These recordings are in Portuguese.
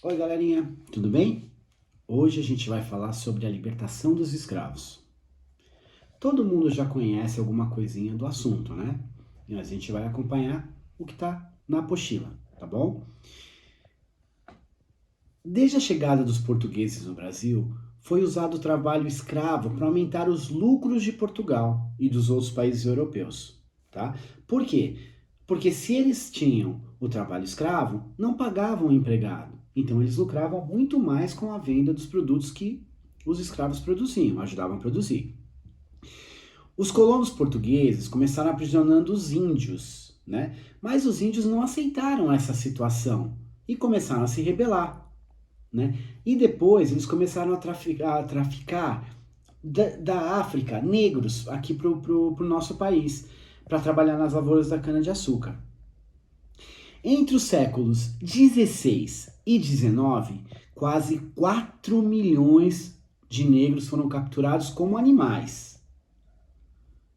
Oi, galerinha, tudo bem? Hoje a gente vai falar sobre a libertação dos escravos. Todo mundo já conhece alguma coisinha do assunto, né? E a gente vai acompanhar o que está na apostila, tá bom? Desde a chegada dos portugueses no Brasil, foi usado o trabalho escravo para aumentar os lucros de Portugal e dos outros países europeus, tá? Por quê? Porque se eles tinham o trabalho escravo, não pagavam o empregado. Então eles lucravam muito mais com a venda dos produtos que os escravos produziam, ajudavam a produzir. Os colonos portugueses começaram aprisionando os índios, né? Mas os índios não aceitaram essa situação e começaram a se rebelar, né? E depois eles começaram a traficar da África negros aqui pro nosso país para trabalhar nas lavouras da cana-de-açúcar. Entre os séculos 16 e 19, quase 4 milhões de negros foram capturados como animais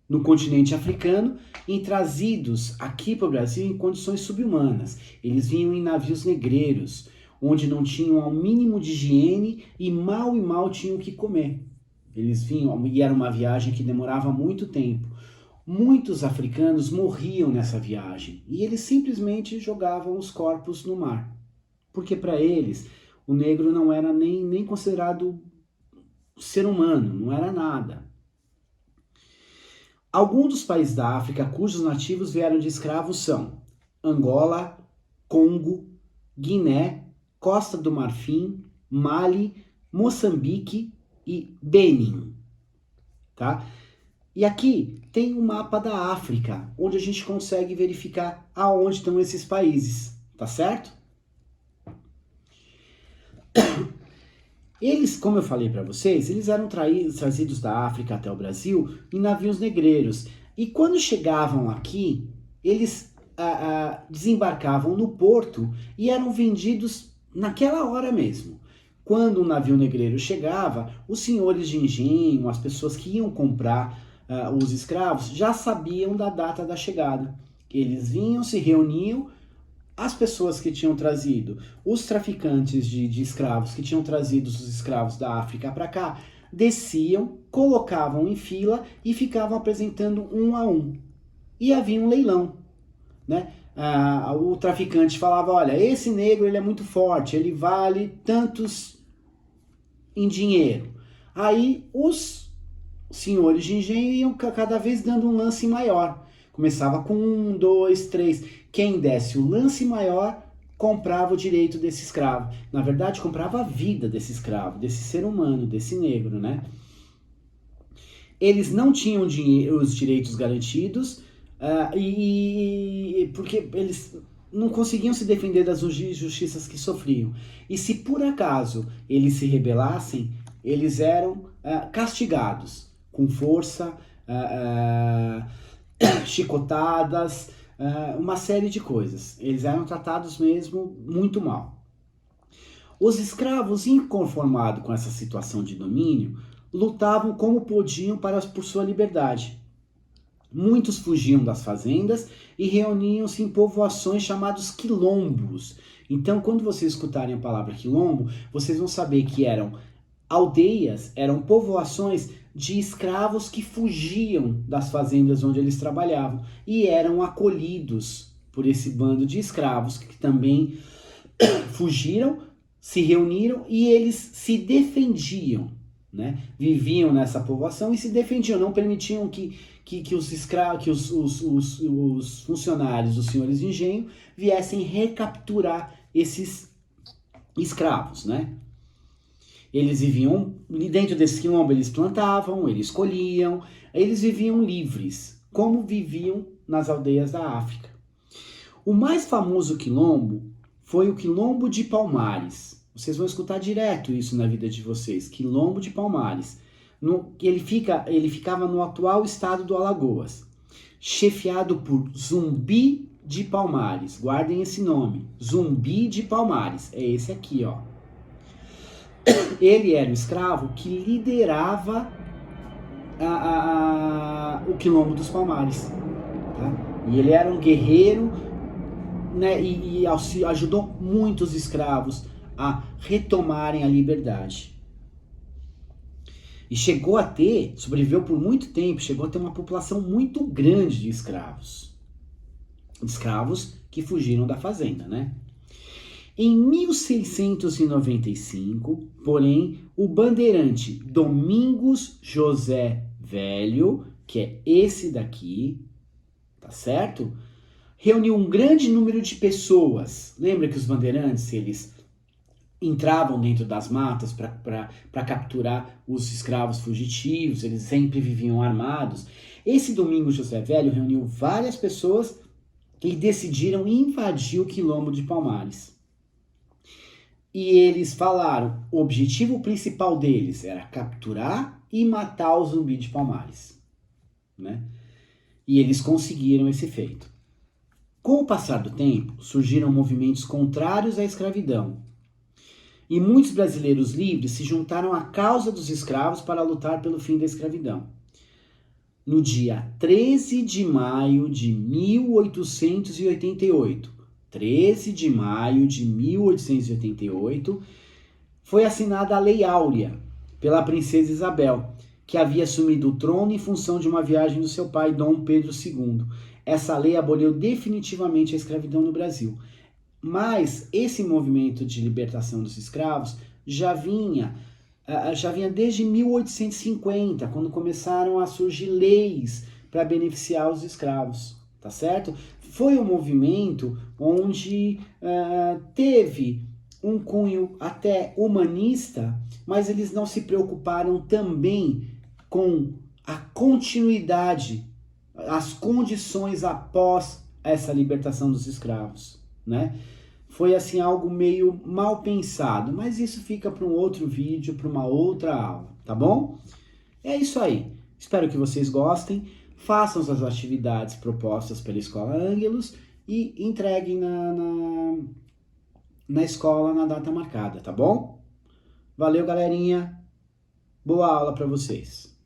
no continente africano e trazidos aqui para o Brasil em condições subhumanas. Eles vinham em navios negreiros, onde não tinham ao mínimo de higiene e mal tinham o que comer. Eles vinham, e era uma viagem que demorava muito tempo. Muitos africanos morriam nessa viagem e eles simplesmente jogavam os corpos no mar. Porque para eles, o negro não era nem considerado ser humano, não era nada. Alguns dos países da África cujos nativos vieram de escravos são Angola, Congo, Guiné, Costa do Marfim, Mali, Moçambique e Benin, tá? E aqui tem um mapa da África, onde a gente consegue verificar aonde estão esses países, tá certo? Eles, como eu falei para vocês, eles eram trazidos da África até o Brasil em navios negreiros. E quando chegavam aqui, eles desembarcavam no porto e eram vendidos naquela hora mesmo. Quando um navio negreiro chegava, os senhores de engenho, as pessoas que iam comprar os escravos, já sabiam da data da chegada. Eles vinham, se reuniam, as pessoas que tinham trazido, os traficantes de escravos que tinham trazido os escravos da África para cá, desciam, colocavam em fila e ficavam apresentando um a um. E havia um leilão, né? O traficante falava, olha, esse negro ele é muito forte, ele vale tantos em dinheiro. Aí os senhores de engenho iam cada vez dando um lance maior. Começava com 1, 2, 3. Quem desse o lance maior comprava o direito desse escravo. Na verdade, comprava a vida desse escravo, desse ser humano, desse negro, né? Eles não tinham os direitos garantidos porque eles não conseguiam se defender das injustiças que sofriam. E se por acaso eles se rebelassem, eles eram castigados com força, chicotadas, uma série de coisas. Eles eram tratados mesmo muito mal. Os escravos, inconformados com essa situação de domínio, lutavam como podiam por sua liberdade. Muitos fugiam das fazendas e reuniam-se em povoações chamadas quilombos. Então, quando vocês escutarem a palavra quilombo, vocês vão saber que eram aldeias, eram povoações de escravos que fugiam das fazendas onde eles trabalhavam e eram acolhidos por esse bando de escravos que também fugiram, se reuniram e eles se defendiam, né? Viviam nessa povoação e se defendiam, não permitiam que os escravos, que os funcionários, os senhores de engenho, viessem recapturar esses escravos, né? Eles viviam dentro desse quilombo, eles plantavam, eles colhiam, eles viviam livres, como viviam nas aldeias da África. O mais famoso quilombo foi o Quilombo de Palmares. Vocês vão escutar direto isso na vida de vocês, Quilombo de Palmares. Ele ficava no atual estado do Alagoas, chefiado por Zumbi de Palmares. Guardem esse nome, Zumbi de Palmares, é esse aqui, ó. Ele era o escravo que liderava o Quilombo dos Palmares. Tá? E ele era um guerreiro, né, e ajudou muitos escravos a retomarem a liberdade. E chegou a ter, sobreviveu por muito tempo, chegou a ter uma população muito grande de escravos. Escravos que fugiram da fazenda, né? Em 1695, porém, o bandeirante Domingos José Velho, que é esse daqui, tá certo? Reuniu um grande número de pessoas. Lembra que os bandeirantes, eles entravam dentro das matas para capturar os escravos fugitivos, eles sempre viviam armados. Esse Domingos José Velho reuniu várias pessoas e decidiram invadir o quilombo de Palmares. E eles falaram, o objetivo principal deles era capturar e matar o Zumbi de Palmares, né? E eles conseguiram esse feito. Com o passar do tempo, surgiram movimentos contrários à escravidão. E muitos brasileiros livres se juntaram à causa dos escravos para lutar pelo fim da escravidão. No dia 13 de maio de 1888, 13 de maio de 1888, foi assinada a Lei Áurea pela princesa Isabel, que havia assumido o trono em função de uma viagem do seu pai, Dom Pedro II. Essa lei aboliu definitivamente a escravidão no Brasil. Mas esse movimento de libertação dos escravos já vinha desde 1850, quando começaram a surgir leis para beneficiar os escravos, tá certo? Foi um movimento onde teve um cunho até humanista, mas eles não se preocuparam também com a continuidade, as condições após essa libertação dos escravos, né? Foi assim algo meio mal pensado, mas isso fica para um outro vídeo, para uma outra aula, tá bom? É isso aí. Espero que vocês gostem, façam as atividades propostas pela Escola Ângelos e entreguem na escola na data marcada, tá bom? Valeu, galerinha. Boa aula para vocês.